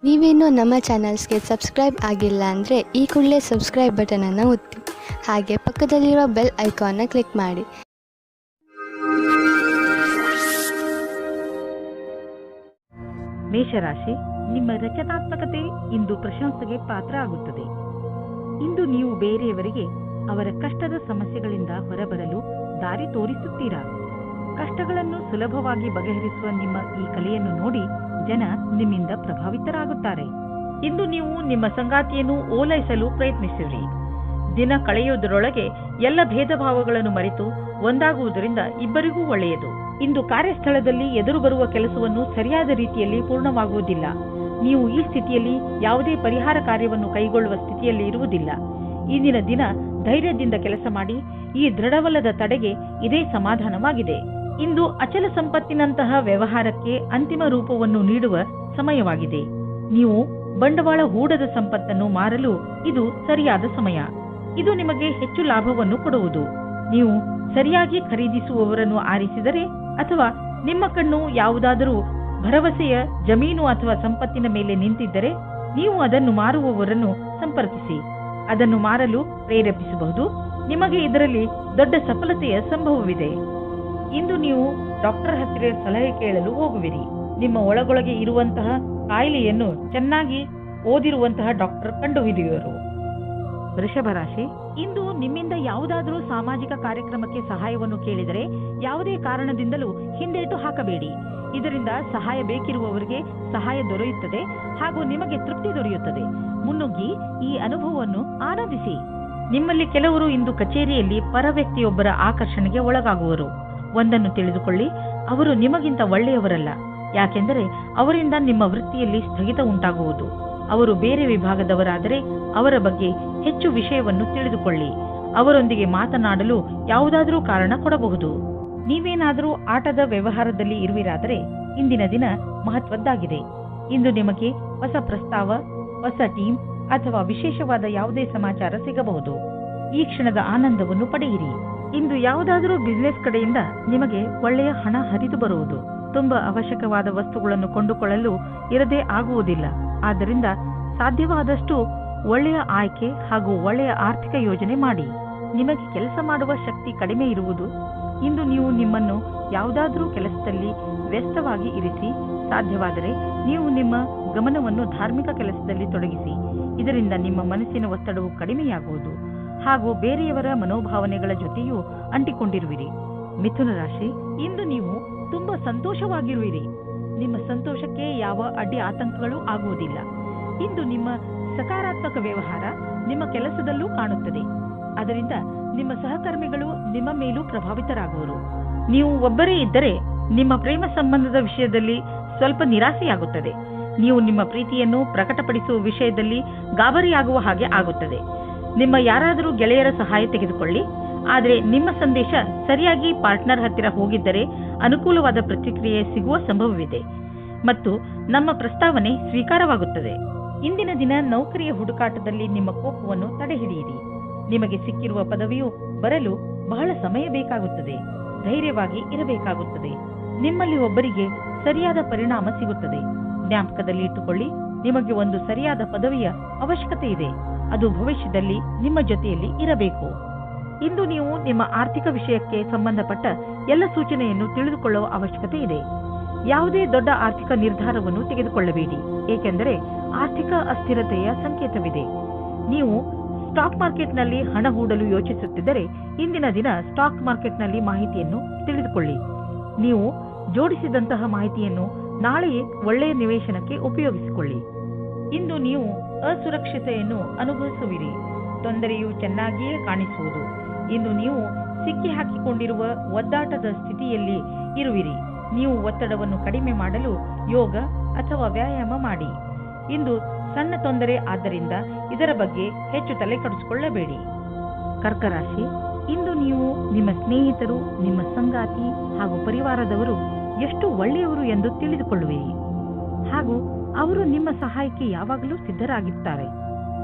ನೀವೇನೂ ನಮ್ಮ ಚಾನಲ್ಸ್ಗೆ ಸಬ್ಸ್ಕ್ರೈಬ್ ಆಗಿಲ್ಲ ಅಂದರೆ ಈ ಕೂಡಲೇ ಸಬ್ಸ್ಕ್ರೈಬ್ ಬಟನನ್ನು ಒತ್ತಿ ಹಾಗೆ ಪಕ್ಕದಲ್ಲಿರುವ ಬೆಲ್ ಐಕಾನ್ನ ಕ್ಲಿಕ್ ಮಾಡಿ. ಮೇಷರಾಶಿ, ನಿಮ್ಮ ರಚನಾತ್ಮಕತೆ ಇಂದು ಪ್ರಶಂಸೆಗೆ ಪಾತ್ರ ಆಗುತ್ತದೆ. ಇಂದು ನೀವು ಬೇರೆಯವರಿಗೆ ಅವರ ಕಷ್ಟದ ಸಮಸ್ಯೆಗಳಿಂದ ಹೊರಬರಲು ದಾರಿ ತೋರಿಸುತ್ತೀರಾ. ಕಷ್ಟಗಳನ್ನು ಸುಲಭವಾಗಿ ಬಗೆಹರಿಸುವ ನಿಮ್ಮ ಈ ಕಲೆಯನ್ನು ನೋಡಿ ಜನ ನಿಮ್ಮಿಂದ ಪ್ರಭಾವಿತರಾಗುತ್ತಾರೆ. ಇಂದು ನೀವು ನಿಮ್ಮ ಸಂಗಾತಿಯನ್ನು ಓಲೈಸಲು ಪ್ರಯತ್ನಿಸಿರಿ. ದಿನ ಕಳೆಯುವುದರೊಳಗೆ ಎಲ್ಲ ಭೇದ ಭಾವಗಳನ್ನು ಮರೆತು ಒಂದಾಗುವುದರಿಂದ ಇಬ್ಬರಿಗೂ ಒಳ್ಳೆಯದು. ಇಂದು ಕಾರ್ಯಸ್ಥಳದಲ್ಲಿ ಎದುರು ಬರುವ ಕೆಲಸವನ್ನು ಸರಿಯಾದ ರೀತಿಯಲ್ಲಿ ಪೂರ್ಣವಾಗುವುದಿಲ್ಲ. ನೀವು ಈ ಸ್ಥಿತಿಯಲ್ಲಿ ಯಾವುದೇ ಪರಿಹಾರ ಕಾರ್ಯವನ್ನು ಕೈಗೊಳ್ಳುವ ಸ್ಥಿತಿಯಲ್ಲಿ ಇರುವುದಿಲ್ಲ. ಇಂದಿನ ದಿನ ಧೈರ್ಯದಿಂದ ಕೆಲಸ ಮಾಡಿ. ಈ ದೃಢವಲ್ಲದ ತಡೆಗೆ ಇದೇ ಸಮಾಧಾನವಾಗಿದೆ. ಇಂದು ಅಚಲ ಸಂಪತ್ತಿನಂತಹ ವ್ಯವಹಾರಕ್ಕೆ ಅಂತಿಮ ರೂಪವನ್ನು ನೀಡುವ ಸಮಯವಾಗಿದೆ. ನೀವು ಬಂಡವಾಳ ಹೂಡದ ಸಂಪತ್ತನ್ನು ಮಾರಲು ಇದು ಸರಿಯಾದ ಸಮಯ. ಇದು ನಿಮಗೆ ಹೆಚ್ಚು ಲಾಭವನ್ನು ಕೊಡುವುದು. ನೀವು ಸರಿಯಾಗಿ ಖರೀದಿಸುವವರನ್ನು ಆರಿಸಿದರೆ ಅಥವಾ ನಿಮ್ಮ ಕಣ್ಣು ಯಾವುದಾದರೂ ಭರವಸೆಯ ಜಮೀನು ಅಥವಾ ಸಂಪತ್ತಿನ ಮೇಲೆ ನಿಂತಿದ್ದರೆ ನೀವು ಅದನ್ನು ಮಾರುವವರನ್ನು ಸಂಪರ್ಕಿಸಿ. ಅದನ್ನು ಮಾರಲು ಪ್ರೇರೇಪಿಸಬಹುದು. ನಿಮಗೆ ಇದರಲ್ಲಿ ದೊಡ್ಡ ಸಫಲತೆಯ ಸಂಭವವಿದೆ. ಇಂದು ನೀವು ಡಾಕ್ಟರ್ ಹತ್ತಿರ ಸಲಹೆ ಕೇಳಲು ಹೋಗುವಿರಿ. ನಿಮ್ಮ ಒಳಗೊಳಗೆ ಇರುವಂತಹ ಕಾಯಿಲೆಯನ್ನು ಚೆನ್ನಾಗಿ ಓದಿರುವಂತಹ ಡಾಕ್ಟರ್ ಕಂಡುಹಿಡಿಯುವರು. ವೃಷಭ ರಾಶಿ, ಇಂದು ನಿಮ್ಮಿಂದ ಯಾವುದಾದರೂ ಸಾಮಾಜಿಕ ಕಾರ್ಯಕ್ರಮಕ್ಕೆ ಸಹಾಯವನ್ನು ಕೇಳಿದರೆ ಯಾವುದೇ ಕಾರಣದಿಂದಲೂ ಹಿಂದೇಟು ಹಾಕಬೇಡಿ. ಇದರಿಂದ ಸಹಾಯ ಬೇಕಿರುವವರಿಗೆ ಸಹಾಯ ದೊರೆಯುತ್ತದೆ ಹಾಗೂ ನಿಮಗೆ ತೃಪ್ತಿ ದೊರೆಯುತ್ತದೆ. ಮುನ್ನುಗ್ಗಿ ಈ ಅನುಭವವನ್ನು ಆನಂದಿಸಿ. ನಿಮ್ಮಲ್ಲಿ ಕೆಲವರು ಇಂದು ಕಚೇರಿಯಲ್ಲಿ ಪರ ವ್ಯಕ್ತಿಯೊಬ್ಬರ ಆಕರ್ಷಣೆಗೆ ಒಳಗಾಗುವರು. ಒಂದನ್ನು ತಿಳಿದುಕೊಳ್ಳಿ, ಅವರು ನಿಮಗಿಂತ ಒಳ್ಳೆಯವರಲ್ಲ. ಯಾಕೆಂದರೆ ಅವರಿಂದ ನಿಮ್ಮ ವೃತ್ತಿಯಲ್ಲಿ ಸ್ಥಗಿತ ಉಂಟಾಗುವುದು. ಅವರು ಬೇರೆ ವಿಭಾಗದವರಾದರೆ ಅವರ ಬಗ್ಗೆ ಹೆಚ್ಚು ವಿಷಯವನ್ನು ತಿಳಿದುಕೊಳ್ಳಿ. ಅವರೊಂದಿಗೆ ಮಾತನಾಡಲು ಯಾವುದಾದರೂ ಕಾರಣ ಕೊಡಬಹುದು. ನೀವೇನಾದರೂ ಆಟದ ವ್ಯವಹಾರದಲ್ಲಿ ಇರುವಿರಾದರೆ ಇಂದಿನ ದಿನ ಮಹತ್ವದ್ದಾಗಿದೆ. ಇಂದು ನಿಮಗೆ ಹೊಸ ಪ್ರಸ್ತಾವ, ಹೊಸ ಟೀಮ್ ಅಥವಾ ವಿಶೇಷವಾದ ಯಾವುದೇ ಸಮಾಚಾರ ಸಿಗಬಹುದು. ಈ ಕ್ಷಣದ ಆನಂದವನ್ನು ಪಡೆಯಿರಿ. ಇಂದು ಯಾವುದಾದರೂ ಬಿಸಿನೆಸ್ ಕಡೆಯಿಂದ ನಿಮಗೆ ಒಳ್ಳೆಯ ಹಣ ಹರಿದು ಬರುವುದು. ತುಂಬಾ ಅವಶ್ಯಕವಾದ ವಸ್ತುಗಳನ್ನು ಕೊಂಡುಕೊಳ್ಳಲು ಇರದೇ ಆಗುವುದಿಲ್ಲ. ಆದ್ದರಿಂದ ಸಾಧ್ಯವಾದಷ್ಟು ಒಳ್ಳೆಯ ಆಯ್ಕೆ ಹಾಗೂ ಒಳ್ಳೆಯ ಆರ್ಥಿಕ ಯೋಜನೆ ಮಾಡಿ. ನಿಮಗೆ ಕೆಲಸ ಮಾಡುವ ಶಕ್ತಿ ಕಡಿಮೆ ಇರುವುದು. ಇಂದು ನೀವು ನಿಮ್ಮನ್ನು ಯಾವುದಾದರೂ ಕೆಲಸದಲ್ಲಿ ವ್ಯಸ್ತವಾಗಿ ಇರಿಸಿ. ಸಾಧ್ಯವಾದರೆ ನೀವು ನಿಮ್ಮ ಗಮನವನ್ನು ಧಾರ್ಮಿಕ ಕೆಲಸದಲ್ಲಿ ತೊಡಗಿಸಿ. ಇದರಿಂದ ನಿಮ್ಮ ಮನಸ್ಸಿನ ಒತ್ತಡವು ಕಡಿಮೆಯಾಗುವುದು ಹಾಗೂ ಬೇರೆಯವರ ಮನೋಭಾವನೆಗಳ ಜೊತೆಯೂ ಅಂಟಿಕೊಂಡಿರುವಿರಿ. ಮಿಥುನ ರಾಶಿ, ಇಂದು ನೀವು ತುಂಬಾ ಸಂತೋಷವಾಗಿರುವಿರಿ. ನಿಮ್ಮ ಸಂತೋಷಕ್ಕೆ ಯಾವ ಅಡ್ಡಿ ಆತಂಕಗಳು ಆಗುವುದಿಲ್ಲ. ಇಂದು ನಿಮ್ಮ ಸಕಾರಾತ್ಮಕ ವ್ಯವಹಾರ ನಿಮ್ಮ ಕೆಲಸದಲ್ಲೂ ಕಾಣುತ್ತದೆ. ಅದರಿಂದ ನಿಮ್ಮ ಸಹಕರ್ಮಿಗಳು ನಿಮ್ಮ ಮೇಲೂ ಪ್ರಭಾವಿತರಾಗುವರು. ನೀವು ಒಬ್ಬರೇ ಇದ್ದರೆ ನಿಮ್ಮ ಪ್ರೇಮ ಸಂಬಂಧದ ವಿಷಯದಲ್ಲಿ ಸ್ವಲ್ಪ ನಿರಾಸೆಯಾಗುತ್ತದೆ. ನೀವು ನಿಮ್ಮ ಪ್ರೀತಿಯನ್ನು ಪ್ರಕಟಪಡಿಸುವ ವಿಷಯದಲ್ಲಿ ಗಾಬರಿಯಾಗುವ ಹಾಗೆ ಆಗುತ್ತದೆ. ನಿಮ್ಮ ಯಾರಾದರೂ ಗೆಳೆಯರ ಸಹಾಯ ತೆಗೆದುಕೊಳ್ಳಿ. ಆದರೆ ನಿಮ್ಮ ಸಂದೇಶ ಸರಿಯಾಗಿ ಪಾರ್ಟ್ನರ್ ಹತ್ತಿರ ಹೋಗಿದ್ದರೆ ಅನುಕೂಲವಾದ ಪ್ರತಿಕ್ರಿಯೆ ಸಿಗುವ ಸಂಭವವಿದೆ ಮತ್ತು ನಮ್ಮ ಪ್ರಸ್ತಾವನೆ ಸ್ವೀಕಾರವಾಗುತ್ತದೆ. ಇಂದಿನ ದಿನ ನೌಕರಿಯ ಹುಡುಕಾಟದಲ್ಲಿ ನಿಮ್ಮ ಕೋಪವನ್ನು ತಡೆಹಿಡಿಯಿರಿ. ನಿಮಗೆ ಸಿಕ್ಕಿರುವ ಪದವಿಯು ಬರಲು ಬಹಳ ಸಮಯ ಬೇಕಾಗುತ್ತದೆ. ಧೈರ್ಯವಾಗಿ ಇರಬೇಕಾಗುತ್ತದೆ. ನಿಮ್ಮಲ್ಲಿ ಒಬ್ಬರಿಗೆ ಸರಿಯಾದ ಪರಿಣಾಮ ಸಿಗುತ್ತದೆ. ಜ್ಞಾಪಕದಲ್ಲಿ ಇಟ್ಟುಕೊಳ್ಳಿ, ನಿಮಗೆ ಒಂದು ಸರಿಯಾದ ಪದವಿಯ ಅವಶ್ಯಕತೆ ಇದೆ. ಅದು ಭವಿಷ್ಯದಲ್ಲಿ ನಿಮ್ಮ ಜೊತೆಯಲ್ಲಿ ಇರಬೇಕು. ಇಂದು ನೀವು ನಿಮ್ಮ ಆರ್ಥಿಕ ವಿಷಯಕ್ಕೆ ಸಂಬಂಧಪಟ್ಟ ಎಲ್ಲ ಸೂಚನೆಯನ್ನು ತಿಳಿದುಕೊಳ್ಳುವ ಅವಶ್ಯಕತೆ ಇದೆ. ಯಾವುದೇ ದೊಡ್ಡ ಆರ್ಥಿಕ ನಿರ್ಧಾರವನ್ನು ತೆಗೆದುಕೊಳ್ಳಬೇಡಿ, ಏಕೆಂದರೆ ಆರ್ಥಿಕ ಅಸ್ಥಿರತೆಯ ಸಂಕೇತವಿದೆ. ನೀವು ಸ್ಟಾಕ್ ಮಾರ್ಕೆಟ್ನಲ್ಲಿ ಹಣ ಹೂಡಲು ಯೋಚಿಸುತ್ತಿದ್ದರೆ ಇಂದಿನ ದಿನ ಸ್ಟಾಕ್ ಮಾರ್ಕೆಟ್ನಲ್ಲಿ ಮಾಹಿತಿಯನ್ನು ತಿಳಿದುಕೊಳ್ಳಿ. ನೀವು ಜೋಡಿಸಿದಂತಹ ಮಾಹಿತಿಯನ್ನು ನಾಳೆಯೇ ಒಳ್ಳೆಯ ನಿವೇಶನಕ್ಕೆ ಉಪಯೋಗಿಸಿಕೊಳ್ಳಿ. ಇಂದು ನೀವು ಅಸುರಕ್ಷತೆಯನ್ನು ಅನುಭವಿಸುವಿರಿ. ತೊಂದರೆಯು ಚೆನ್ನಾಗಿಯೇ ಕಾಣಿಸುವುದು. ಇಂದು ನೀವು ಸಿಕ್ಕಿ ಹಾಕಿಕೊಂಡಿರುವ ಒದ್ದಾಟದ ಸ್ಥಿತಿಯಲ್ಲಿ ಇರುವಿರಿ. ನೀವು ಒತ್ತಡವನ್ನು ಕಡಿಮೆ ಮಾಡಲು ಯೋಗ ಅಥವಾ ವ್ಯಾಯಾಮ ಮಾಡಿ. ಇಂದು ಸಣ್ಣ ತೊಂದರೆ ಆದ್ದರಿಂದ ಇದರ ಬಗ್ಗೆ ಹೆಚ್ಚು ತಲೆ ಕೆಡಿಸಿಕೊಳ್ಳಬೇಡಿ. ಕರ್ಕ ರಾಶಿ, ಇಂದು ನೀವು ನಿಮ್ಮ ಸ್ನೇಹಿತರು, ನಿಮ್ಮ ಸಂಗಾತಿ ಹಾಗೂ ಪರಿವಾರದವರು ಎಷ್ಟು ಒಳ್ಳೆಯವರು ಎಂದು ತಿಳಿದುಕೊಳ್ಳುವಿರಿ ಹಾಗೂ ಅವರು ನಿಮ್ಮ ಸಹಾಯಕ್ಕೆ ಯಾವಾಗಲೂ ಸಿದ್ಧರಾಗಿರುತ್ತಾರೆ.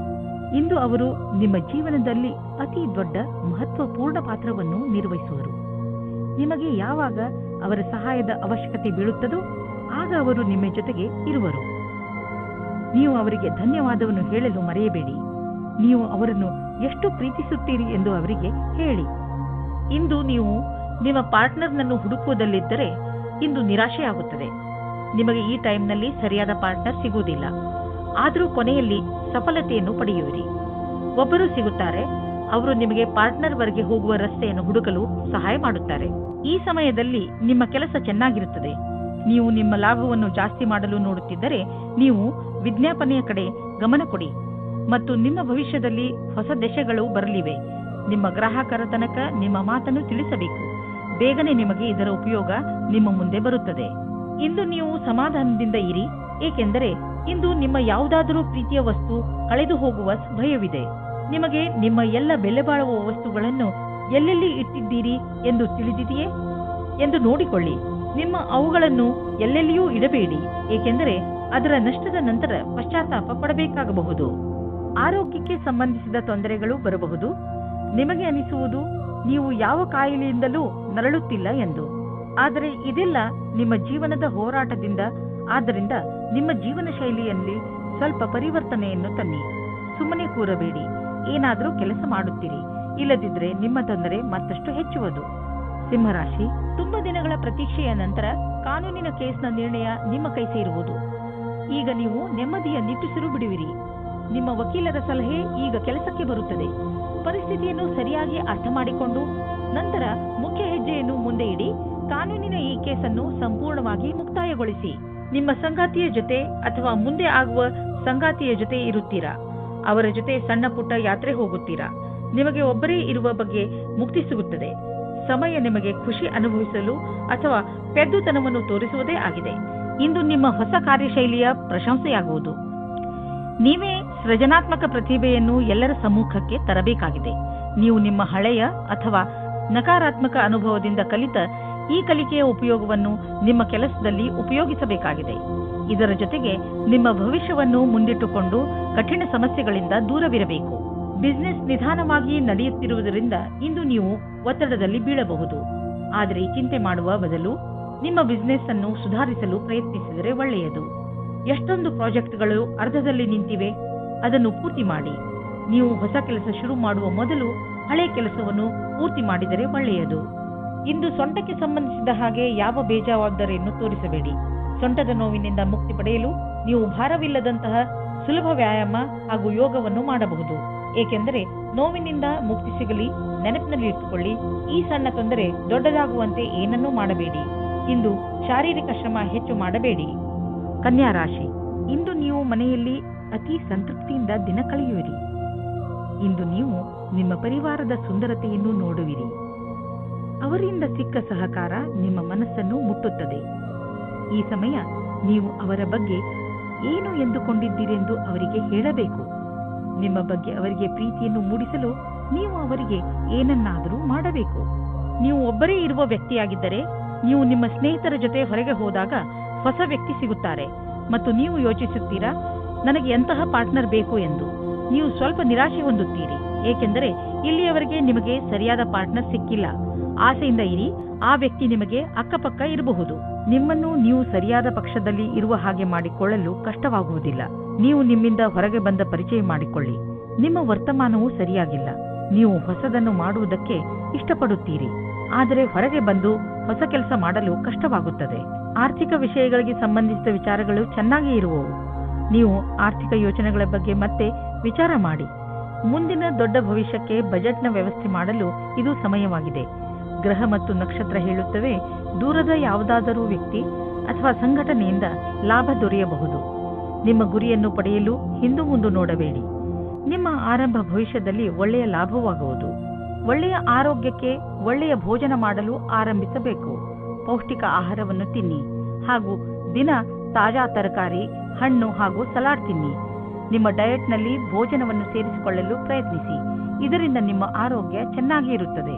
ಇಂದು ಅವರು ನಿಮ್ಮ ಜೀವನದಲ್ಲಿ ಅತಿ ದೊಡ್ಡ ಮಹತ್ವಪೂರ್ಣ ಪಾತ್ರವನ್ನು ನಿರ್ವಹಿಸುವರು. ನಿಮಗೆ ಯಾವಾಗ ಅವರ ಸಹಾಯದ ಅವಶ್ಯಕತೆ ಬೀಳುತ್ತದೋ ಆಗ ಅವರು ನಿಮ್ಮ ಜೊತೆಗೆ ಇರುವರು. ನೀವು ಅವರಿಗೆ ಧನ್ಯವಾದವನ್ನು ಹೇಳಲು ಮರೆಯಬೇಡಿ. ನೀವು ಅವರನ್ನು ಎಷ್ಟು ಪ್ರೀತಿಸುತ್ತೀರಿ ಎಂದು ಅವರಿಗೆ ಹೇಳಿ. ಇಂದು ನೀವು ನಿಮ್ಮ ಪಾರ್ಟ್ನರ್ನನ್ನು ಹುಡುಕುವುದಲ್ಲಿದ್ದರೆ ಇಂದು ನಿರಾಶೆಯಾಗುತ್ತದೆ. ನಿಮಗೆ ಈ ಟೈಮ್ನಲ್ಲಿ ಸರಿಯಾದ ಪಾರ್ಟ್ನರ್ ಸಿಗುವುದಿಲ್ಲ. ಆದರೂ ಕೊನೆಯಲ್ಲಿ ಸಫಲತೆಯನ್ನು ಪಡೆಯುವಿರಿ. ಒಬ್ಬರು ಸಿಗುತ್ತಾರೆ. ಅವರು ನಿಮಗೆ ಪಾರ್ಟ್ನರ್ ವರೆಗೆ ಹೋಗುವ ರಸ್ತೆಯನ್ನು ಹುಡುಕಲು ಸಹಾಯ ಮಾಡುತ್ತಾರೆ. ಈ ಸಮಯದಲ್ಲಿ ನಿಮ್ಮ ಕೆಲಸ ಚೆನ್ನಾಗಿರುತ್ತದೆ. ನೀವು ನಿಮ್ಮ ಲಾಭವನ್ನು ಜಾಸ್ತಿ ಮಾಡಲು ನೋಡುತ್ತಿದ್ದರೆ ನೀವು ವಿಜ್ಞಾಪನೆಯ ಕಡೆ ಗಮನ ಕೊಡಿ ಮತ್ತು ನಿಮ್ಮ ಭವಿಷ್ಯದಲ್ಲಿ ಹೊಸ ದಶೆಗಳು ಬರಲಿವೆ. ನಿಮ್ಮ ಗ್ರಾಹಕರ ತನಕ ನಿಮ್ಮ ಮಾತನ್ನು ತಿಳಿಸಬೇಕು. ಬೇಗನೆ ನಿಮಗೆ ಇದರ ಉಪಯೋಗ ನಿಮ್ಮ ಮುಂದೆ ಬರುತ್ತದೆ. ಇಂದು ನೀವು ಸಮಾಧಾನದಿಂದ ಇರಿ, ಏಕೆಂದರೆ ಇಂದು ನಿಮ್ಮ ಯಾವುದಾದರೂ ಪ್ರೀತಿಯ ವಸ್ತು ಕಳೆದು ಹೋಗುವ ಭಯವಿದೆ. ನಿಮಗೆ ನಿಮ್ಮ ಎಲ್ಲ ಬೆಲೆ ಬಾಳುವ ವಸ್ತುಗಳನ್ನು ಎಲ್ಲೆಲ್ಲಿ ಇಟ್ಟಿದ್ದೀರಿ ಎಂದು ತಿಳಿದಿದೆಯೇ ಎಂದು ನೋಡಿಕೊಳ್ಳಿ. ನಿಮ್ಮ ಅವುಗಳನ್ನು ಎಲ್ಲೆಲ್ಲಿಯೂ ಇಡಬೇಡಿ, ಏಕೆಂದರೆ ಅದರ ನಷ್ಟದ ನಂತರ ಪಶ್ಚಾತ್ತಾಪ ಪಡಬೇಕಾಗಬಹುದು. ಆರೋಗ್ಯಕ್ಕೆ ಸಂಬಂಧಿಸಿದ ತೊಂದರೆಗಳು ಬರಬಹುದು. ನಿಮಗೆ ಅನಿಸುವುದು ನೀವು ಯಾವ ಕಾಯಿಲೆಯಿಂದಲೂ ನರಳುತ್ತಿಲ್ಲ ಎಂದು. ಆದರೆ ಇದೆಲ್ಲ ನಿಮ್ಮ ಜೀವನದ ಹೋರಾಟದಿಂದ. ಆದ್ದರಿಂದ ನಿಮ್ಮ ಜೀವನ ಶೈಲಿಯಲ್ಲಿ ಸ್ವಲ್ಪ ಪರಿವರ್ತನೆಯನ್ನು ತನ್ನಿ. ಸುಮ್ಮನೆ ಕೂರಬೇಡಿ, ಏನಾದರೂ ಕೆಲಸ ಮಾಡುತ್ತೀರಿ. ಇಲ್ಲದಿದ್ದರೆ ನಿಮ್ಮ ತೊಂದರೆ ಮತ್ತಷ್ಟು ಹೆಚ್ಚುವುದು. ಸಿಂಹರಾಶಿ, ತುಂಬಾ ದಿನಗಳ ಪ್ರತೀಕ್ಷೆಯ ನಂತರ ಕಾನೂನಿನ ಕೇಸ್ನ ನಿರ್ಣಯ ನಿಮ್ಮ ಕೈ ಸೇರುವುದು. ಈಗ ನೀವು ನೆಮ್ಮದಿಯ ನಿಟ್ಟುಸಿರು ಬಿಡುವಿರಿ. ನಿಮ್ಮ ವಕೀಲರ ಸಲಹೆ ಈಗ ಕೆಲಸಕ್ಕೆ ಬರುತ್ತದೆ. ಪರಿಸ್ಥಿತಿಯನ್ನು ಸರಿಯಾಗಿ ಅರ್ಥ ಮಾಡಿಕೊಂಡು ನಂತರ ಮುಖ್ಯ ಹೆಜ್ಜೆಯನ್ನು ಮುಂದೆ ಇಡಿ. ಕಾನೂನಿನ ಈ ಕೇಸನ್ನು ಸಂಪೂರ್ಣವಾಗಿ ಮುಕ್ತಾಯಗೊಳಿಸಿ. ನಿಮ್ಮ ಸಂಗಾತಿಯ ಜೊತೆ ಅಥವಾ ಮುಂದೆ ಆಗುವ ಸಂಗಾತಿಯ ಜೊತೆ ಇರುತ್ತೀರಾ. ಅವರ ಜೊತೆ ಸಣ್ಣ ಪುಟ್ಟ ಯಾತ್ರೆ ಹೋಗುತ್ತೀರಾ. ನಿಮಗೆ ಒಬ್ಬರೇ ಇರುವ ಬಗ್ಗೆ ಮುಕ್ತಿ ಸಿಗುತ್ತದೆ. ಸಮಯ ನಿಮಗೆ ಖುಷಿ ಅನುಭವಿಸಲು ಅಥವಾ ಪೆದ್ದುತನವನ್ನು ತೋರಿಸುವುದೇ ಆಗಿದೆ. ಇಂದು ನಿಮ್ಮ ಹೊಸ ಕಾರ್ಯಶೈಲಿಯ ಪ್ರಶಂಸೆಯಾಗುವುದು. ನೀವೇ ಸೃಜನಾತ್ಮಕ ಪ್ರತಿಭೆಯನ್ನು ಎಲ್ಲರ ಸಮ್ಮುಖಕ್ಕೆ ತರಬೇಕಾಗಿದೆ. ನೀವು ನಿಮ್ಮ ಹಳೆಯ ಅಥವಾ ನಕಾರಾತ್ಮಕ ಅನುಭವದಿಂದ ಕಲಿತ ಈ ಕಲಿಕೆಯ ಉಪಯೋಗವನ್ನು ನಿಮ್ಮ ಕೆಲಸದಲ್ಲಿ ಉಪಯೋಗಿಸಬೇಕಾಗಿದೆ. ಇದರ ಜೊತೆಗೆ ನಿಮ್ಮ ಭವಿಷ್ಯವನ್ನು ಮುಂದಿಟ್ಟುಕೊಂಡು ಕಠಿಣ ಸಮಸ್ಯೆಗಳಿಂದ ದೂರವಿರಬೇಕು. ಬಿಸಿನೆಸ್ ನಿಧಾನವಾಗಿ ನಡೆಯುತ್ತಿರುವುದರಿಂದ ಇಂದು ನೀವು ಒತ್ತಡದಲ್ಲಿ ಬೀಳಬಹುದು. ಆದರೆ ಚಿಂತೆ ಮಾಡುವ ಬದಲು ನಿಮ್ಮ ಬಿಸಿನೆಸ್ ಅನ್ನು ಸುಧಾರಿಸಲು ಪ್ರಯತ್ನಿಸಿದರೆ ಒಳ್ಳೆಯದು. ಎಷ್ಟೊಂದು ಪ್ರಾಜೆಕ್ಟ್ಗಳು ಅರ್ಧದಲ್ಲಿ ನಿಂತಿವೆ, ಅದನ್ನು ಪೂರ್ತಿ ಮಾಡಿ. ನೀವು ಹೊಸ ಕೆಲಸ ಶುರು ಮಾಡುವ ಮೊದಲು ಹಳೆ ಕೆಲಸವನ್ನು ಪೂರ್ತಿ ಮಾಡಿದರೆ ಒಳ್ಳೆಯದು. ಇಂದು ಸೊಂಟಕ್ಕೆ ಸಂಬಂಧಿಸಿದ ಹಾಗೆ ಯಾವ ಬೇಜವಾಬ್ದಾರಿಯನ್ನು ತೋರಿಸಬೇಡಿ. ಸೊಂಟದ ನೋವಿನಿಂದ ಮುಕ್ತಿ ಪಡೆಯಲು ನೀವು ಭಾರವಿಲ್ಲದಂತಹ ಸುಲಭ ವ್ಯಾಯಾಮ ಹಾಗೂ ಯೋಗವನ್ನು ಮಾಡಬಹುದು. ಏಕೆಂದರೆ ನೋವಿನಿಂದ ಮುಕ್ತಿ ಸಿಗಲಿ ನೆನಪಿನಲ್ಲಿ ಇಟ್ಟುಕೊಳ್ಳಿ. ಈ ಸಣ್ಣ ತೊಂದರೆ ದೊಡ್ಡದಾಗುವಂತೆ ಏನನ್ನೂ ಮಾಡಬೇಡಿ. ಇಂದು ಶಾರೀರಿಕ ಶ್ರಮ ಹೆಚ್ಚು ಮಾಡಬೇಡಿ. ಕನ್ಯಾ ರಾಶಿ, ಇಂದು ನೀವು ಮನೆಯಲ್ಲಿ ಅತಿ ಸಂತೃಪ್ತಿಯಿಂದ ದಿನ ಕಳೆಯುವಿರಿ. ಇಂದು ನೀವು ನಿಮ್ಮ ಪರಿವಾರದ ಸುಂದರತೆಯನ್ನು ನೋಡುವಿರಿ. ಅವರಿಂದ ಸಿಕ್ಕ ಸಹಕಾರ ನಿಮ್ಮ ಮನಸ್ಸನ್ನು ಮುಟ್ಟುತ್ತದೆ. ಈ ಸಮಯ ನೀವು ಅವರ ಬಗ್ಗೆ ಏನು ಎಂದುಕೊಂಡಿದ್ದೀರೆಂದು ಅವರಿಗೆ ಹೇಳಬೇಕು. ನಿಮ್ಮ ಬಗ್ಗೆ ಅವರಿಗೆ ಪ್ರೀತಿಯನ್ನು ಮೂಡಿಸಲು ನೀವು ಅವರಿಗೆ ಏನನ್ನಾದರೂ ಮಾಡಬೇಕು. ನೀವು ಒಬ್ಬರೇ ಇರುವ ವ್ಯಕ್ತಿಯಾಗಿದ್ದರೆ ನೀವು ನಿಮ್ಮ ಸ್ನೇಹಿತರ ಜೊತೆ ಹೊರಗೆ ಹೋದಾಗ ಹೊಸ ವ್ಯಕ್ತಿ ಸಿಗುತ್ತಾರೆ ಮತ್ತು ನೀವು ಯೋಚಿಸುತ್ತೀರಾ, ನನಗೆ ಎಂತಹ ಪಾರ್ಟ್ನರ್ ಬೇಕು ಎಂದು. ನೀವು ಸ್ವಲ್ಪ ನಿರಾಶೆ ಹೊಂದುತ್ತೀರಿ, ಏಕೆಂದರೆ ಇಲ್ಲಿಯವರೆಗೆ ನಿಮಗೆ ಸರಿಯಾದ ಪಾರ್ಟ್ನರ್ ಸಿಕ್ಕಿಲ್ಲ. ಆಸೆಯಿಂದ ಇರಿ, ಆ ವ್ಯಕ್ತಿ ನಿಮಗೆ ಅಕ್ಕಪಕ್ಕ ಇರಬಹುದು. ನಿಮ್ಮನ್ನು ನೀವು ಸರಿಯಾದ ಪಕ್ಷದಲ್ಲಿ ಇರುವ ಹಾಗೆ ಮಾಡಿಕೊಳ್ಳಲು ಕಷ್ಟವಾಗುವುದಿಲ್ಲ. ನೀವು ನಿಮ್ಮಿಂದ ಹೊರಗೆ ಬಂದ ಪರಿಚಯ ಮಾಡಿಕೊಳ್ಳಿ. ನಿಮ್ಮ ವರ್ತಮಾನವೂ ಸರಿಯಾಗಿಲ್ಲ. ನೀವು ಹೊಸದನ್ನು ಮಾಡುವುದಕ್ಕೆ ಇಷ್ಟಪಡುತ್ತೀರಿ, ಆದರೆ ಹೊರಗೆ ಬಂದು ಹೊಸ ಕೆಲಸ ಮಾಡಲು ಕಷ್ಟವಾಗುತ್ತದೆ. ಆರ್ಥಿಕ ವಿಷಯಗಳಿಗೆ ಸಂಬಂಧಿಸಿದ ವಿಚಾರಗಳು ಚೆನ್ನಾಗಿ ಇರುವವು. ನೀವು ಆರ್ಥಿಕ ಯೋಚನೆಗಳ ಬಗ್ಗೆ ಮತ್ತೆ ವಿಚಾರ ಮಾಡಿ. ಮುಂದಿನ ದೊಡ್ಡ ಭವಿಷ್ಯಕ್ಕೆ ಬಜೆಟ್ನ ವ್ಯವಸ್ಥೆ ಮಾಡಲು ಇದು ಸಮಯವಾಗಿದೆ. ಗ್ರಹ ಮತ್ತು ನಕ್ಷತ್ರ ಹೇಳುತ್ತವೆ, ದೂರದ ಯಾವುದಾದರೂ ವ್ಯಕ್ತಿ ಅಥವಾ ಸಂಘಟನೆಯಿಂದ ಲಾಭ ದೊರೆಯಬಹುದು. ನಿಮ್ಮ ಗುರಿಯನ್ನು ಪಡೆಯಲು ಹಿಂದು ಮುಂದು ನೋಡಬೇಡಿ. ನಿಮ್ಮ ಆರಂಭ ಭವಿಷ್ಯದಲ್ಲಿ ಒಳ್ಳೆಯ ಲಾಭವಾಗುವುದು. ಒಳ್ಳೆಯ ಆರೋಗ್ಯಕ್ಕೆ ಒಳ್ಳೆಯ ಭೋಜನ ಮಾಡಲು ಆರಂಭಿಸಬೇಕು. ಪೌಷ್ಟಿಕ ಆಹಾರವನ್ನು ತಿನ್ನಿ ಹಾಗೂ ದಿನ ತಾಜಾ ತರಕಾರಿ, ಹಣ್ಣು ಹಾಗೂ ಸಲಾಡ್ ತಿನ್ನಿ. ನಿಮ್ಮ ಡಯಟ್ನಲ್ಲಿ ಭೋಜನವನ್ನು ಸೇರಿಸಿಕೊಳ್ಳಲು ಪ್ರಯತ್ನಿಸಿ. ಇದರಿಂದ ನಿಮ್ಮ ಆರೋಗ್ಯ ಚೆನ್ನಾಗಿ ಇರುತ್ತದೆ.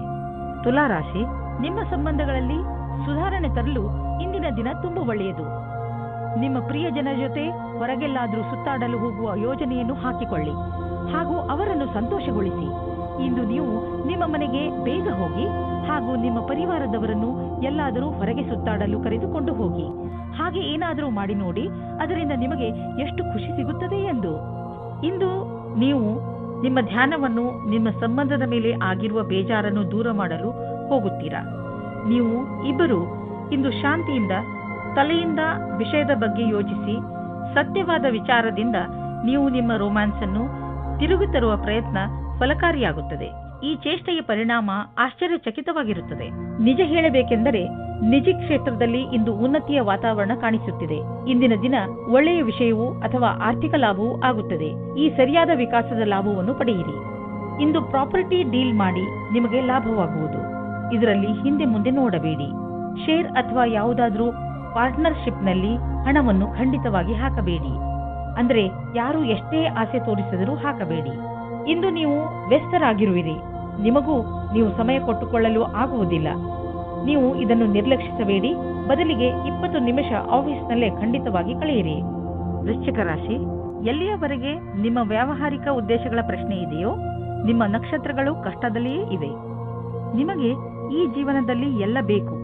ತುಲಾ ರಾಶಿ, ನಿಮ್ಮ ಸಂಬಂಧಗಳಲ್ಲಿ ಸುಧಾರಣೆ ತರಲು ಇಂದಿನ ದಿನ ತುಂಬಾ ಒಳ್ಳೆಯದು. ನಿಮ್ಮ ಪ್ರಿಯ ಜನರ ಜೊತೆ ಹೊರಗೆಲ್ಲಾದರೂ ಸುತ್ತಾಡಲು ಹೋಗುವ ಯೋಜನೆಯನ್ನು ಹಾಕಿಕೊಳ್ಳಿ ಹಾಗೂ ಅವರನ್ನು ಸಂತೋಷಗೊಳಿಸಿ. ಇಂದು ನೀವು ನಿಮ್ಮ ಮನೆಗೆ ಬೇಗ ಹೋಗಿ ಹಾಗೂ ನಿಮ್ಮ ಪರಿವಾರದವರನ್ನು ಎಲ್ಲಾದರೂ ಹೊರಗೆ ಸುತ್ತಾಡಲು ಕರೆದುಕೊಂಡು ಹೋಗಿ. ಹಾಗೆ ಏನಾದರೂ ಮಾಡಿ ನೋಡಿ, ಅದರಿಂದ ನಿಮಗೆ ಎಷ್ಟು ಖುಷಿ ಸಿಗುತ್ತದೆ ಎಂದು. ಇಂದು ನೀವು ನಿಮ್ಮ ಧ್ಯಾನವನ್ನು ನಿಮ್ಮ ಸಂಬಂಧದ ಮೇಲೆ ಆಗಿರುವ ಬೇಜಾರನ್ನು ದೂರ ಮಾಡಲು ಹೋಗುತ್ತೀರಾ. ನೀವು ಇಬ್ಬರು ಇಂದು ಶಾಂತಿಯಿಂದ ತಲೆಯಿಂದ ವಿಷಯದ ಬಗ್ಗೆ ಯೋಚಿಸಿ ಸತ್ಯವಾದ ವಿಚಾರದಿಂದ ನೀವು ನಿಮ್ಮ ರೋಮ್ಯಾನ್ಸ್ ಅನ್ನು ತಿರುಗಿ ತರುವ ಪ್ರಯತ್ನ ಫಲಕಾರಿಯಾಗುತ್ತದೆ. ಈ ಚೇಷ್ಟೆಯ ಪರಿಣಾಮ ಆಶ್ಚರ್ಯಚಕಿತವಾಗಿರುತ್ತದೆ. ನಿಜ ಹೇಳಬೇಕೆಂದರೆ ನಿಜ ಕ್ಷೇತ್ರದಲ್ಲಿ ಇಂದು ಉನ್ನತಿಯ ವಾತಾವರಣ ಕಾಣಿಸುತ್ತಿದೆ. ಇಂದಿನ ದಿನ ಒಳ್ಳೆಯ ವಿಷಯವೂ ಅಥವಾ ಆರ್ಥಿಕ ಲಾಭವೂ ಆಗುತ್ತದೆ. ಈ ಸರಿಯಾದ ವಿಕಾಸದ ಲಾಭವನ್ನು ಪಡೆಯಿರಿ. ಇಂದು ಪ್ರಾಪರ್ಟಿ ಡೀಲ್ ಮಾಡಿ ನಿಮಗೆ ಲಾಭವಾಗುವುದು. ಇದರಲ್ಲಿ ಹಿಂದೆ ಮುಂದೆ ನೋಡಬೇಡಿ. ಶೇರ್ ಅಥವಾ ಯಾವುದಾದ್ರೂ ಪಾರ್ಟ್ನರ್ಶಿಪ್ನಲ್ಲಿ ಹಣವನ್ನು ಖಂಡಿತವಾಗಿ ಹಾಕಬೇಡಿ. ಅಂದ್ರೆ ಯಾರು ಎಷ್ಟೇ ಆಸೆ ತೋರಿಸಿದರೂ ಹಾಕಬೇಡಿ. ಇಂದು ನೀವು ವ್ಯಸ್ತರಾಗಿರುವಿರಿ. ನಿಮಗೂ ನೀವು ಸಮಯ ಕೊಟ್ಟುಕೊಳ್ಳಲು ಆಗುವುದಿಲ್ಲ. ನೀವು ಇದನ್ನು ನಿರ್ಲಕ್ಷಿಸಬೇಡಿ. ಬದಲಿಗೆ 20 ನಿಮಿಷ ಆಫೀಸ್ನಲ್ಲೇ ಖಂಡಿತವಾಗಿ ಕಳೆಯಿರಿ. ವೃಶ್ಚಿಕ ರಾಶಿ, ಎಲ್ಲಿಯವರೆಗೆ ನಿಮ್ಮ ವ್ಯಾವಹಾರಿಕ ಉದ್ದೇಶಗಳ ಪ್ರಶ್ನೆ ಇದೆಯೋ ನಿಮ್ಮ ನಕ್ಷತ್ರಗಳು ಕಷ್ಟದಲ್ಲಿಯೇ ಇವೆ. ನಿಮಗೆ ಈ ಜೀವನದಲ್ಲಿ ಎಲ್ಲ ಬೇಕು.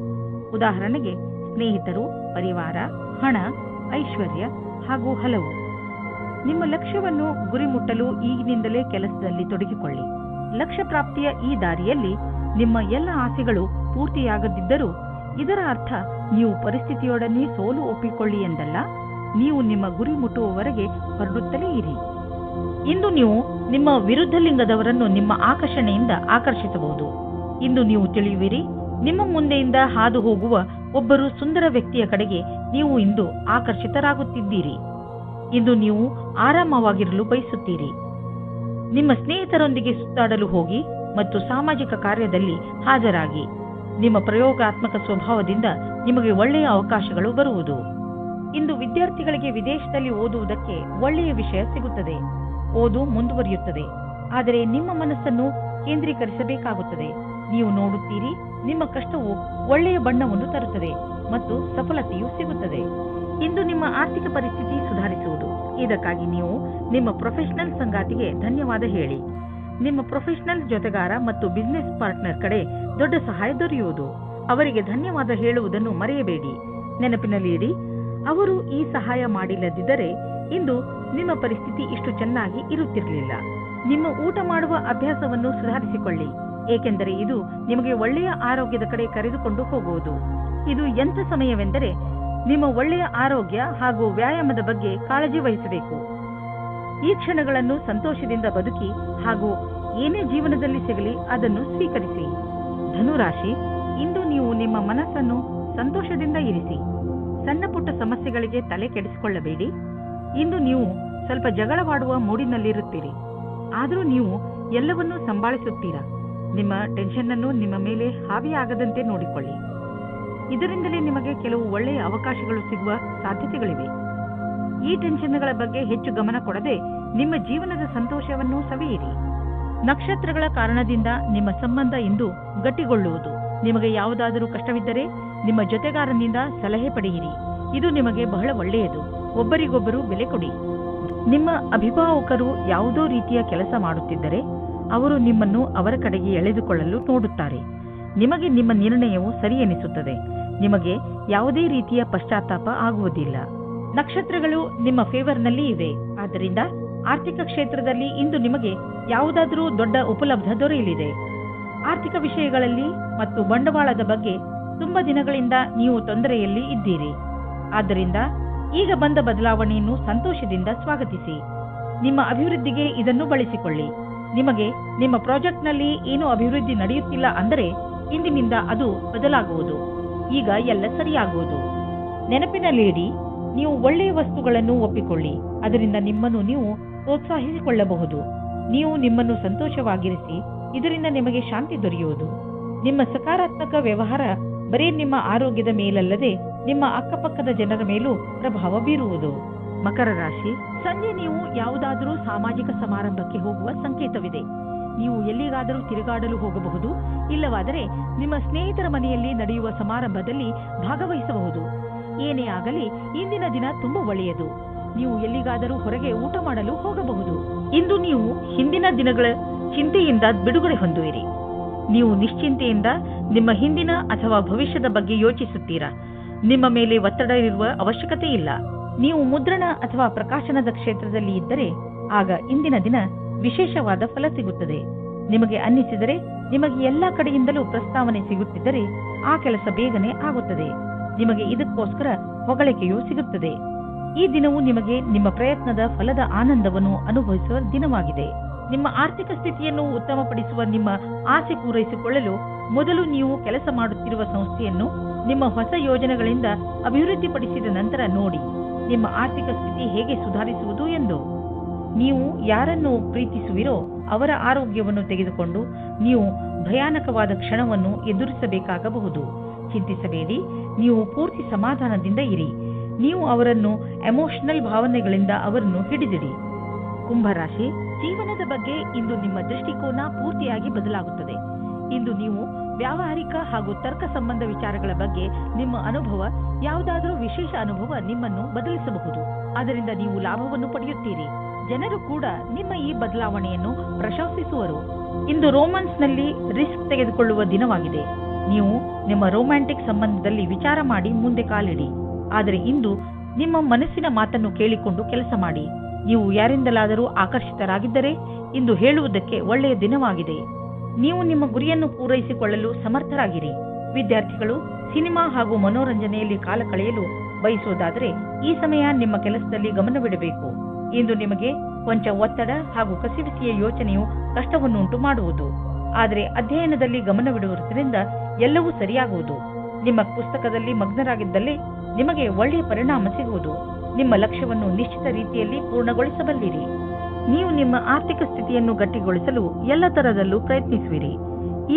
ಉದಾಹರಣೆಗೆ ಸ್ನೇಹಿತರು, ಪರಿವಾರ, ಹಣ, ಐಶ್ವರ್ಯ ಹಾಗೂ ಹಲವು. ನಿಮ್ಮ ಲಕ್ಷ್ಯವನ್ನು ಗುರಿ ಮುಟ್ಟಲು ಈಗಿನಿಂದಲೇ ಕೆಲಸದಲ್ಲಿ ತೊಡಗಿಕೊಳ್ಳಿ. ಲಕ್ಷ್ಯ ಪ್ರಾಪ್ತಿಯ ಈ ದಾರಿಯಲ್ಲಿ ನಿಮ್ಮ ಎಲ್ಲ ಆಸೆಗಳು ಪೂರ್ತಿಯಾಗದಿದ್ದರೂ ಇದರ ಅರ್ಥ ನೀವು ಪರಿಸ್ಥಿತಿಯೊಡನೆ ಸೋಲು ಒಪ್ಪಿಕೊಳ್ಳಿ ಎಂದಲ್ಲ. ನೀವು ನಿಮ್ಮ ಗುರಿ ಮುಟ್ಟುವವರೆಗೆ ಹೊರಡುತ್ತಲೇ ಇರಿ. ಇಂದು ನೀವು ನಿಮ್ಮ ವಿರುದ್ಧ ಲಿಂಗದವರನ್ನು ನಿಮ್ಮ ಆಕರ್ಷಣೆಯಿಂದ ಆಕರ್ಷಿಸಬಹುದು. ಇಂದು ನೀವು ತಿಳಿಯುವಿರಿ, ನಿಮ್ಮ ಮುಂದೆಯಿಂದ ಹಾದು ಹೋಗುವ ಒಬ್ಬರು ಸುಂದರ ವ್ಯಕ್ತಿಯ ಕಡೆಗೆ ನೀವು ಇಂದು ಆಕರ್ಷಿತರಾಗುತ್ತಿದ್ದೀರಿ. ಇಂದು ನೀವು ಆರಾಮವಾಗಿರಲು ಬಯಸುತ್ತೀರಿ. ನಿಮ್ಮ ಸ್ನೇಹಿತರೊಂದಿಗೆ ಸುತ್ತಾಡಲು ಹೋಗಿ ಮತ್ತು ಸಾಮಾಜಿಕ ಕಾರ್ಯದಲ್ಲಿ ಹಾಜರಾಗಿ. ನಿಮ್ಮ ಪ್ರಯೋಗಾತ್ಮಕ ಸ್ವಭಾವದಿಂದ ನಿಮಗೆ ಒಳ್ಳೆಯ ಅವಕಾಶಗಳು ಬರುವುದು. ಇಂದು ವಿದ್ಯಾರ್ಥಿಗಳಿಗೆ ವಿದೇಶದಲ್ಲಿ ಓದುವುದಕ್ಕೆ ಒಳ್ಳೆಯ ವಿಷಯ ಸಿಗುತ್ತದೆ. ಓದು ಮುಂದುವರಿಯುತ್ತದೆ. ಆದರೆ ನಿಮ್ಮ ಮನಸ್ಸನ್ನು ಕೇಂದ್ರೀಕರಿಸಬೇಕಾಗುತ್ತದೆ. ನೀವು ನೋಡುತ್ತೀರಿ, ನಿಮ್ಮ ಕಷ್ಟವು ಒಳ್ಳೆಯ ಬಣ್ಣವನ್ನು ತರುತ್ತದೆ ಮತ್ತು ಸಫಲತೆಯೂ ಸಿಗುತ್ತದೆ. ಇಂದು ನಿಮ್ಮ ಆರ್ಥಿಕ ಪರಿಸ್ಥಿತಿ ಸುಧಾರಿಸುವುದು. ಇದಕ್ಕಾಗಿ ನೀವು ನಿಮ್ಮ ಪ್ರೊಫೆಷನಲ್ ಸಂಗಾತಿಗೆ ಧನ್ಯವಾದ ಹೇಳಿ. ನಿಮ್ಮ ಪ್ರೊಫೆಷನಲ್ ಜೊತೆಗಾರ ಮತ್ತು ಬಿಸಿನೆಸ್ ಪಾರ್ಟ್ನರ್ ಕಡೆ ದೊಡ್ಡ ಸಹಾಯ ದೊರೆಯುವುದು. ಅವರಿಗೆ ಧನ್ಯವಾದ ಹೇಳುವುದನ್ನು ಮರೆಯಬೇಡಿ. ನೆನಪಿನಲ್ಲಿ ಇಡಿ, ಅವರು ಈ ಸಹಾಯ ಮಾಡಿಲ್ಲದಿದ್ದರೆ ಇಂದು ನಿಮ್ಮ ಪರಿಸ್ಥಿತಿ ಇಷ್ಟು ಚೆನ್ನಾಗಿ ಇರುತ್ತಿರಲಿಲ್ಲ. ನಿಮ್ಮ ಊಟ ಮಾಡುವ ಅಭ್ಯಾಸವನ್ನು ಸುಧಾರಿಸಿಕೊಳ್ಳಿ, ಏಕೆಂದರೆ ಇದು ನಿಮಗೆ ಒಳ್ಳೆಯ ಆರೋಗ್ಯದ ಕಡೆ ಕರೆದುಕೊಂಡು ಹೋಗುವುದು. ಇದು ಎಂಥ ಸಮಯವೆಂದರೆ ನಿಮ್ಮ ಒಳ್ಳೆಯ ಆರೋಗ್ಯ ಹಾಗೂ ವ್ಯಾಯಾಮದ ಬಗ್ಗೆ ಕಾಳಜಿ ವಹಿಸಬೇಕು. ಈ ಕ್ಷಣಗಳನ್ನು ಸಂತೋಷದಿಂದ ಬದುಕಿ ಹಾಗೂ ಏನೇ ಜೀವನದಲ್ಲಿ ಸಿಗಲಿ ಅದನ್ನು ಸ್ವೀಕರಿಸಿ. ಧನುರಾಶಿ, ಇಂದು ನೀವು ನಿಮ್ಮ ಮನಸ್ಸನ್ನು ಸಂತೋಷದಿಂದ ಇರಿಸಿ. ಸಣ್ಣ ಪುಟ್ಟ ಸಮಸ್ಯೆಗಳಿಗೆ ತಲೆ ಕೆಡಿಸಿಕೊಳ್ಳಬೇಡಿ. ಇಂದು ನೀವು ಸ್ವಲ್ಪ ಜಗಳವಾಡುವ ಮೂಡಿನಲ್ಲಿರುತ್ತೀರಿ. ಆದರೂ ನೀವು ಎಲ್ಲವನ್ನೂ ಸಂಭಾಳಿಸುತ್ತೀರಾ. ನಿಮ್ಮ ಟೆನ್ಷನ್ ಅನ್ನು ನಿಮ್ಮ ಮೇಲೆ ಹಾವಿಯಾಗದಂತೆ ನೋಡಿಕೊಳ್ಳಿ. ಇದರಿಂದಲೇ ನಿಮಗೆ ಕೆಲವು ಒಳ್ಳೆಯ ಅವಕಾಶಗಳು ಸಿಗುವ ಸಾಧ್ಯತೆಗಳಿವೆ. ಈ ಟೆನ್ಷನ್ಗಳ ಬಗ್ಗೆ ಹೆಚ್ಚು ಗಮನ ಕೊಡದೆ ನಿಮ್ಮ ಜೀವನದ ಸಂತೋಷವನ್ನು ಸವಿಯಿರಿ. ನಕ್ಷತ್ರಗಳ ಕಾರಣದಿಂದ ನಿಮ್ಮ ಸಂಬಂಧ ಇಂದು ಗಟ್ಟಿಗೊಳ್ಳುವುದು. ನಿಮಗೆ ಯಾವುದಾದರೂ ಕಷ್ಟವಿದ್ದರೆ ನಿಮ್ಮ ಜೊತೆಗಾರನಿಂದ ಸಲಹೆ ಪಡೆಯಿರಿ. ಇದು ನಿಮಗೆ ಬಹಳ ಒಳ್ಳೆಯದು. ಒಬ್ಬರಿಗೊಬ್ಬರು ಬೆಲೆ ಕೊಡಿ. ನಿಮ್ಮ ಅಭಿಭಾವಕರು ಯಾವುದೋ ರೀತಿಯ ಕೆಲಸ ಮಾಡುತ್ತಿದ್ದರೆ ಅವರು ನಿಮ್ಮನ್ನು ಅವರ ಕಡೆಗೆ ಎಳೆದುಕೊಳ್ಳಲು ನೋಡುತ್ತಾರೆ. ನಿಮಗೆ ನಿಮ್ಮ ನಿರ್ಣಯವು ಸರಿ ಎನಿಸುತ್ತದೆ. ನಿಮಗೆ ಯಾವುದೇ ರೀತಿಯ ಪಶ್ಚಾತ್ತಾಪ ಆಗುವುದಿಲ್ಲ. ನಕ್ಷತ್ರಗಳು ನಿಮ್ಮ ಫೇವರ್ನಲ್ಲಿ ಇವೆ. ಆದ್ದರಿಂದ ಆರ್ಥಿಕ ಕ್ಷೇತ್ರದಲ್ಲಿ ಇಂದು ನಿಮಗೆ ಯಾವುದಾದರೂ ದೊಡ್ಡ ಉಪಲಬ್ಧ ದೊರೆಯಲಿದೆ. ಆರ್ಥಿಕ ವಿಷಯಗಳಲ್ಲಿ ಮತ್ತು ಬಂಡವಾಳದ ಬಗ್ಗೆ ತುಂಬಾ ದಿನಗಳಿಂದ ನೀವು ತೊಂದರೆಯಲ್ಲಿ ಇದ್ದೀರಿ. ಆದ್ದರಿಂದ ಈಗ ಬಂದ ಬದಲಾವಣೆಯನ್ನು ಸಂತೋಷದಿಂದ ಸ್ವಾಗತಿಸಿ. ನಿಮ್ಮ ಅಭಿವೃದ್ಧಿಗೆ ಇದನ್ನು ಬಳಸಿಕೊಳ್ಳಿ. ನಿಮಗೆ ನಿಮ್ಮ ಪ್ರಾಜೆಕ್ಟ್ನಲ್ಲಿ ಏನು ಅಭಿವೃದ್ಧಿ ನಡೆಯುತ್ತಿಲ್ಲ ಅಂದರೆ ಇಂದಿನಿಂದ ಅದು ಬದಲಾಗುವುದು. ಈಗ ಎಲ್ಲ ಸರಿಯಾಗುವುದು. ನೆನಪಿನಲ್ಲಿಡಿ, ನೀವು ಒಳ್ಳೆಯ ವಸ್ತುಗಳನ್ನು ಒಪ್ಪಿಕೊಳ್ಳಿ. ಅದರಿಂದ ನಿಮ್ಮನ್ನು ನೀವು ಪ್ರೋತ್ಸಾಹಿಸಿಕೊಳ್ಳಬಹುದು. ನೀವು ನಿಮ್ಮನ್ನು ಸಂತೋಷವಾಗಿರಿಸಿ. ಇದರಿಂದ ನಿಮಗೆ ಶಾಂತಿ ದೊರೆಯುವುದು. ನಿಮ್ಮ ಸಕಾರಾತ್ಮಕ ವ್ಯವಹಾರ ಬರೀ ನಿಮ್ಮ ಆರೋಗ್ಯದ ಮೇಲಲ್ಲದೆ ನಿಮ್ಮ ಅಕ್ಕಪಕ್ಕದ ಜನರ ಮೇಲೂ ಪ್ರಭಾವ ಬೀರುವುದು. ಮಕರ ರಾಶಿ, ಸಂಜೆ ನೀವು ಯಾವುದಾದರೂ ಸಾಮಾಜಿಕ ಸಮಾರಂಭಕ್ಕೆ ಹೋಗುವ ಸಂಕೇತವಿದೆ. ನೀವು ಎಲ್ಲಿಗಾದರೂ ತಿರುಗಾಡಲು ಹೋಗಬಹುದು. ಇಲ್ಲವಾದರೆ ನಿಮ್ಮ ಸ್ನೇಹಿತರ ಮನೆಯಲ್ಲಿ ನಡೆಯುವ ಸಮಾರಂಭದಲ್ಲಿ ಭಾಗವಹಿಸಬಹುದು. ಏನೇ ಆಗಲಿ ಇಂದಿನ ದಿನ ತುಂಬಾ ಒಳ್ಳೆಯದು. ನೀವು ಎಲ್ಲಿಗಾದರೂ ಹೊರಗೆ ಊಟ ಮಾಡಲು ಹೋಗಬಹುದು. ಇಂದು ನೀವು ಹಿಂದಿನ ದಿನಗಳ ಚಿಂತೆಯಿಂದ ಬಿಡುಗಡೆ ಹೊಂದುವಿರಿ. ನೀವು ನಿಶ್ಚಿಂತೆಯಿಂದ ನಿಮ್ಮ ಹಿಂದಿನ ಅಥವಾ ಭವಿಷ್ಯದ ಬಗ್ಗೆ ಯೋಚಿಸುತ್ತೀರಾ. ನಿಮ್ಮ ಮೇಲೆ ಒತ್ತಡ ಇರುವ ಅವಶ್ಯಕತೆ ಇಲ್ಲ. ನೀವು ಮುದ್ರಣ ಅಥವಾ ಪ್ರಕಾಶನದ ಕ್ಷೇತ್ರದಲ್ಲಿ ಇದ್ದರೆ ಆಗ ಇಂದಿನ ದಿನ ವಿಶೇಷವಾದ ಫಲ ಸಿಗುತ್ತದೆ. ನಿಮಗೆ ಅನ್ನಿಸಿದರೆ, ನಿಮಗೆ ಎಲ್ಲಾ ಕಡೆಯಿಂದಲೂ ಪ್ರಸ್ತಾವನೆ ಸಿಗುತ್ತಿದ್ದರೆ ಆ ಕೆಲಸ ಬೇಗನೆ ಆಗುತ್ತದೆ. ನಿಮಗೆ ಇದಕ್ಕೋಸ್ಕರ ಹೊಗಳಿಕೆಯೂ ಸಿಗುತ್ತದೆ. ಈ ದಿನವು ನಿಮಗೆ ನಿಮ್ಮ ಪ್ರಯತ್ನದ ಫಲದ ಆನಂದವನ್ನು ಅನುಭವಿಸುವ ದಿನವಾಗಿದೆ. ನಿಮ್ಮ ಆರ್ಥಿಕ ಸ್ಥಿತಿಯನ್ನು ಉತ್ತಮಪಡಿಸುವ ನಿಮ್ಮ ಆಸೆ ಪೂರೈಸಿಕೊಳ್ಳಲು ಮೊದಲು ನೀವು ಕೆಲಸ ಮಾಡುತ್ತಿರುವ ಸಂಸ್ಥೆಯನ್ನು ನಿಮ್ಮ ಹೊಸ ಯೋಜನೆಗಳಿಂದ ಅಭಿವೃದ್ಧಿಪಡಿಸಿದ ನಂತರ ನೋಡಿ ನಿಮ್ಮ ಆರ್ಥಿಕ ಸ್ಥಿತಿ ಹೇಗೆ ಸುಧಾರಿಸುವುದು ಎಂದು. ನೀವು ಯಾರನ್ನು ಪ್ರೀತಿಸುವಿರೋ ಅವರ ಆರೋಗ್ಯವನ್ನು ತೆಗೆದುಕೊಂಡು ನೀವು ಭಯಾನಕವಾದ ಕ್ಷಣವನ್ನು ಎದುರಿಸಬೇಕಾಗಬಹುದು. ಚಿಂತಿಸಬೇಡಿ, ನೀವು ಪೂರ್ತಿ ಸಮಾಧಾನದಿಂದ ಇರಿ. ನೀವು ಅವರನ್ನು ಎಮೋಷನಲ್ ಭಾವನೆಗಳಿಂದ ಅವರನ್ನು ಹಿಡಿದಿಡಿ. ಕುಂಭರಾಶಿ, ಜೀವನದ ಬಗ್ಗೆ ಇಂದು ನಿಮ್ಮ ದೃಷ್ಟಿಕೋನ ಪೂರ್ತಿಯಾಗಿ ಬದಲಾಗುತ್ತದೆ. ಇಂದು ನೀವು ವ್ಯಾವಹಾರಿಕ ಹಾಗೂ ತರ್ಕ ಸಂಬಂಧ ವಿಚಾರಗಳ ಬಗ್ಗೆ ನಿಮ್ಮ ಅನುಭವ, ಯಾವುದಾದರೂ ವಿಶೇಷ ಅನುಭವ ನಿಮ್ಮನ್ನು ಬದಲಿಸಬಹುದು. ಅದರಿಂದ ನೀವು ಲಾಭವನ್ನು ಪಡೆಯುತ್ತೀರಿ. ಜನರು ಕೂಡ ನಿಮ್ಮ ಈ ಬದಲಾವಣೆಯನ್ನು ಪ್ರಶಂಸಿಸುವರು. ಇಂದು ರೋಮಾನ್ಸ್ನಲ್ಲಿ ರಿಸ್ಕ್ ತೆಗೆದುಕೊಳ್ಳುವ ದಿನವಾಗಿದೆ. ನೀವು ನಿಮ್ಮ ರೊಮ್ಯಾಂಟಿಕ್ ಸಂಬಂಧದಲ್ಲಿ ವಿಚಾರ ಮಾಡಿ ಮುಂದೆ ಕಾಲಿಡಿ. ಆದರೆ ಇಂದು ನಿಮ್ಮ ಮನಸ್ಸಿನ ಮಾತನ್ನು ಕೇಳಿಕೊಂಡು ಕೆಲಸ ಮಾಡಿ. ನೀವು ಯಾರಿಂದಲಾದರೂ ಆಕರ್ಷಿತರಾಗಿದ್ದರೆ ಇಂದು ಹೇಳುವುದಕ್ಕೆ ಒಳ್ಳೆಯ ದಿನವಾಗಿದೆ. ನೀವು ನಿಮ್ಮ ಗುರಿಯನ್ನು ಪೂರೈಸಿಕೊಳ್ಳಲು ಸಮರ್ಥರಾಗಿರಿ. ವಿದ್ಯಾರ್ಥಿಗಳು ಸಿನಿಮಾ ಹಾಗೂ ಮನೋರಂಜನೆಯಲ್ಲಿ ಕಾಲ ಕಳೆಯಲು ಬಯಸುವುದಾದರೆ ಈ ಸಮಯ ನಿಮ್ಮ ಕೆಲಸದಲ್ಲಿ ಗಮನವಿಡಬೇಕು. ಇಂದು ನಿಮಗೆ ಕೊಂಚ ಒತ್ತಡ ಹಾಗೂ ಕಸಿವಿಸಿಯ ಯೋಚನೆಯು ಕಷ್ಟವನ್ನುಂಟು ಮಾಡುವುದು. ಆದರೆ ಅಧ್ಯಯನದಲ್ಲಿ ಗಮನವಿಡುವುದರಿಂದ ಎಲ್ಲವೂ ಸರಿಯಾಗುವುದು. ನಿಮ್ಮ ಪುಸ್ತಕದಲ್ಲಿ ಮಗ್ನರಾಗಿದ್ದಲ್ಲಿ ನಿಮಗೆ ಒಳ್ಳೆಯ ಪರಿಣಾಮ ಸಿಗುವುದು. ನಿಮ್ಮ ಲಕ್ಷ್ಯವನ್ನು ನಿಶ್ಚಿತ ರೀತಿಯಲ್ಲಿ ಪೂರ್ಣಗೊಳಿಸಬಲ್ಲಿರಿ. ನೀವು ನಿಮ್ಮ ಆರ್ಥಿಕ ಸ್ಥಿತಿಯನ್ನು ಗಟ್ಟಿಗೊಳಿಸಲು ಎಲ್ಲ ತರದಲ್ಲೂ ಪ್ರಯತ್ನಿಸುವಿರಿ.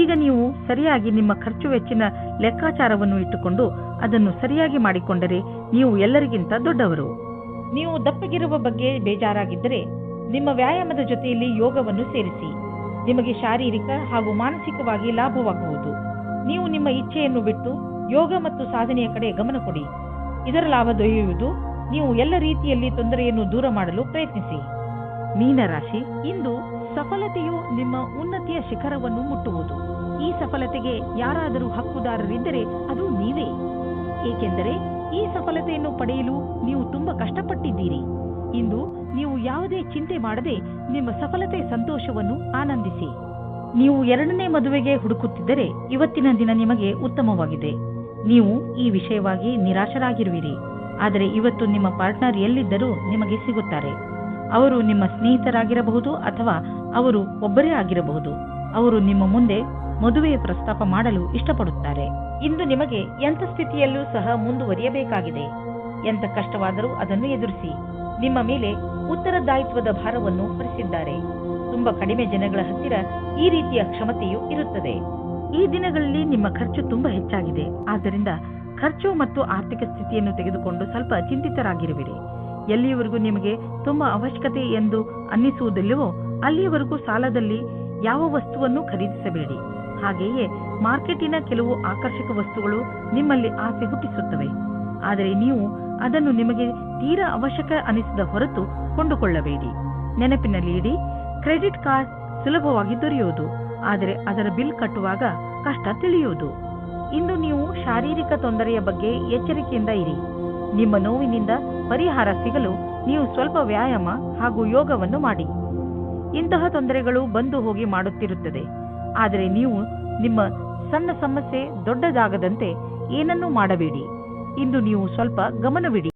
ಈಗ ನೀವು ಸರಿಯಾಗಿ ನಿಮ್ಮ ಖರ್ಚು ವೆಚ್ಚಿನ ಲೆಕ್ಕಾಚಾರವನ್ನು ಇಟ್ಟುಕೊಂಡು ಅದನ್ನು ಸರಿಯಾಗಿ ಮಾಡಿಕೊಂಡರೆ ನೀವು ಎಲ್ಲರಿಗಿಂತ ದೊಡ್ಡವರು. ನೀವು ದಪ್ಪಗಿರುವ ಬಗ್ಗೆ ಬೇಜಾರಾಗಿದ್ದರೆ ನಿಮ್ಮ ವ್ಯಾಯಾಮದ ಜೊತೆಯಲ್ಲಿ ಯೋಗವನ್ನು ಸೇರಿಸಿ. ನಿಮಗೆ ಶಾರೀರಿಕ ಹಾಗೂ ಮಾನಸಿಕವಾಗಿ ಲಾಭವಾಗುವುದು. ನೀವು ನಿಮ್ಮ ಇಚ್ಛೆಯನ್ನು ಬಿಟ್ಟು ಯೋಗ ಮತ್ತು ಸಾಧನೆಯ ಕಡೆ ಗಮನ ಕೊಡಿ. ಇದರ ಲಾಭ ದೊರೆಯುವುದು. ನೀವು ಎಲ್ಲ ರೀತಿಯಲ್ಲಿ ತೊಂದರೆಯನ್ನು ದೂರ ಮಾಡಲು ಪ್ರಯತ್ನಿಸಿ. ಮೀನರಾಶಿ, ಇಂದು ಸಫಲತೆಯು ನಿಮ್ಮ ಉನ್ನತಿಯ ಶಿಖರವನ್ನು ಮುಟ್ಟುವುದು. ಈ ಸಫಲತೆಗೆ ಯಾರಾದರೂ ಹಕ್ಕುದಾರರಿದ್ದರೆ ಅದು ನೀವೇ. ಏಕೆಂದರೆ ಈ ಸಫಲತೆಯನ್ನು ಪಡೆಯಲು ನೀವು ತುಂಬಾ ಕಷ್ಟಪಟ್ಟಿದ್ದೀರಿ. ಇಂದು ನೀವು ಯಾವುದೇ ಚಿಂತೆ ಮಾಡದೆ ನಿಮ್ಮ ಸಫಲತೆ ಸಂತೋಷವನ್ನು ಆನಂದಿಸಿ. ನೀವು ಎರಡನೇ ಮದುವೆಗೆ ಹುಡುಕುತ್ತಿದ್ದರೆ ಇವತ್ತಿನ ದಿನ ನಿಮಗೆ ಉತ್ತಮವಾಗಿದೆ. ನೀವು ಈ ವಿಷಯವಾಗಿ ನಿರಾಶರಾಗಿರುವಿರಿ. ಆದರೆ ಇವತ್ತು ನಿಮ್ಮ ಪಾರ್ಟ್ನರ್ ಎಲ್ಲಿದ್ದರೂ ನಿಮಗೆ ಸಿಗುತ್ತಾರೆ. ಅವರು ನಿಮ್ಮ ಸ್ನೇಹಿತರಾಗಿರಬಹುದು ಅಥವಾ ಅವರು ಒಬ್ಬರೇ ಆಗಿರಬಹುದು. ಅವರು ನಿಮ್ಮ ಮುಂದೆ ಮದುವೆಯ ಪ್ರಸ್ತಾಪ ಮಾಡಲು ಇಷ್ಟಪಡುತ್ತಾರೆ. ಇಂದು ನಿಮಗೆ ಎಂಥ ಸ್ಥಿತಿಯಲ್ಲೂ ಸಹ ಮುಂದುವರಿಯಬೇಕಾಗಿದೆ. ಎಂಥ ಕಷ್ಟವಾದರೂ ಅದನ್ನು ಎದುರಿಸಿ. ನಿಮ್ಮ ಮೇಲೆ ಉತ್ತರದಾಯಿತ್ವದ ಭಾರವನ್ನು ಹೊರಿಸಿದ್ದಾರೆ. ತುಂಬಾ ಕಡಿಮೆ ಜನಗಳ ಹತ್ತಿರ ಈ ರೀತಿಯ ಕ್ಷಮತೆಯು ಇರುತ್ತದೆ. ಈ ದಿನಗಳಲ್ಲಿ ನಿಮ್ಮ ಖರ್ಚು ತುಂಬಾ ಹೆಚ್ಚಾಗಿದೆ. ಆದ್ದರಿಂದ ಖರ್ಚು ಮತ್ತು ಆರ್ಥಿಕ ಸ್ಥಿತಿಯನ್ನು ತೆಗೆದುಕೊಂಡು ಸ್ವಲ್ಪ ಚಿಂತಿತರಾಗಿರುವಿರಿ. ಎಲ್ಲಿಯವರೆಗೂ ನಿಮಗೆ ತುಂಬಾ ಅವಶ್ಯಕತೆ ಎಂದು ಅನ್ನಿಸುವುದಿಲ್ಲವೋ ಅಲ್ಲಿಯವರೆಗೂ ಸಾಲದಲ್ಲಿ ಯಾವ ವಸ್ತುವನ್ನು ಖರೀದಿಸಬೇಡಿ. ಹಾಗೆಯೇ ಮಾರ್ಕೆಟಿನ ಕೆಲವು ಆಕರ್ಷಕ ವಸ್ತುಗಳು ನಿಮ್ಮಲ್ಲಿ ಆಸೆ ಹುಟ್ಟಿಸುತ್ತವೆ. ಆದರೆ ನೀವು ಅದನ್ನು ನಿಮಗೆ ತೀರಾ ಅವಶ್ಯಕ ಅನಿಸಿದ ಹೊರತು ಕೊಂಡುಕೊಳ್ಳಬೇಡಿ. ನೆನಪಿನಲ್ಲಿ ಇಡಿ, ಕ್ರೆಡಿಟ್ ಕಾರ್ಡ್ ಸುಲಭವಾಗಿ ದೊರೆಯುವುದು, ಆದರೆ ಅದರ ಬಿಲ್ ಕಟ್ಟುವಾಗ ಕಷ್ಟ ತಿಳಿಯುವುದು. ಇಂದು ನೀವು ಶಾರೀರಿಕ ತೊಂದರೆಯ ಬಗ್ಗೆ ಎಚ್ಚರಿಕೆಯಿಂದ ಇರಿ. ನಿಮ್ಮ ನೋವಿನಿಂದ ಪರಿಹಾರ ಸಿಗಲು ನೀವು ಸ್ವಲ್ಪ ವ್ಯಾಯಾಮ ಹಾಗೂ ಯೋಗವನ್ನು ಮಾಡಿ. ಇಂತಹ ತೊಂದರೆಗಳು ಬಂದು ಹೋಗಿ ಮಾಡುತ್ತಿರುತ್ತದೆ. ಆದರೆ ನೀವು ನಿಮ್ಮ ಸಣ್ಣ ಸಮಸ್ಯೆ ದೊಡ್ಡದಾಗದಂತೆ ಏನನ್ನೂ ಮಾಡಬೇಡಿ. ಇಂದು ನೀವು ಸ್ವಲ್ಪ ಗಮನವಿಡಿ.